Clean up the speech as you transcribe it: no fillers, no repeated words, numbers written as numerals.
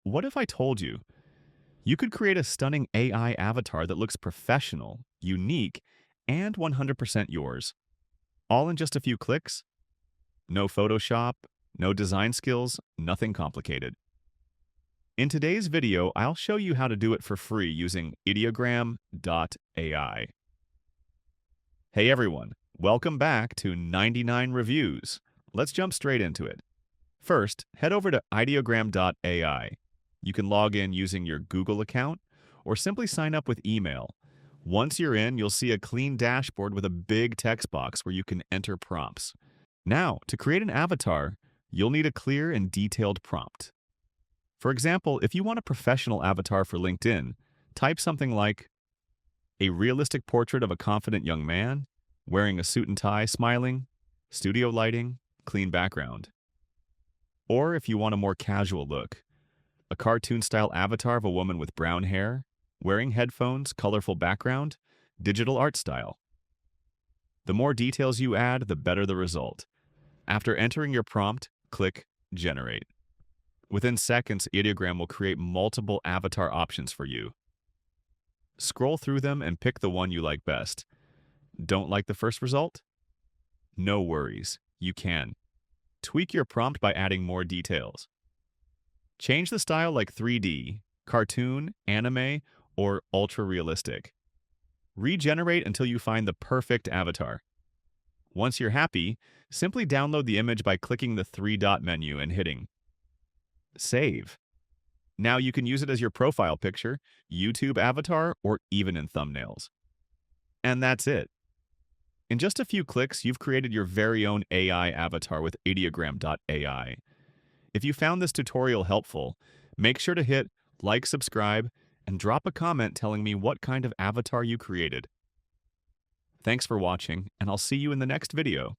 What if I told you you could create a stunning AI avatar that looks professional, unique, and 100% yours, all in just a few clicks? No Photoshop, no design skills, nothing complicated. In today's video, I'll show you how to do it for free using ideogram.ai. Hey everyone, welcome back to 99 Reviews. Let's jump straight into it. First, head over to ideogram.ai. You can log in using your Google account or simply sign up with email. Once you're in, you'll see a clean dashboard with a big text box where you can enter prompts. Now, to create an avatar, you'll need a clear and detailed prompt. For example, if you want a professional avatar for LinkedIn, type something like, a realistic portrait of a confident young man, wearing a suit and tie, smiling, studio lighting, clean background. Or if you want a more casual look, a cartoon-style avatar of a woman with brown hair, wearing headphones, colorful background, digital art style. The more details you add, the better the result. After entering your prompt, click Generate. Within seconds, Ideogram will create multiple avatar options for you. Scroll through them and pick the one you like best. Don't like the first result? No worries, you can. Tweak your prompt by adding more details. Change the style like 3D, cartoon, anime, or ultra-realistic. Regenerate until you find the perfect avatar. Once you're happy, simply download the image by clicking the three-dot menu and hitting Save. Now you can use it as your profile picture, YouTube avatar, or even in thumbnails. And that's it. In just a few clicks, you've created your very own AI avatar with ideogram.ai. If you found this tutorial helpful, make sure to hit like, subscribe, and drop a comment telling me what kind of avatar you created. Thanks for watching, and I'll see you in the next video.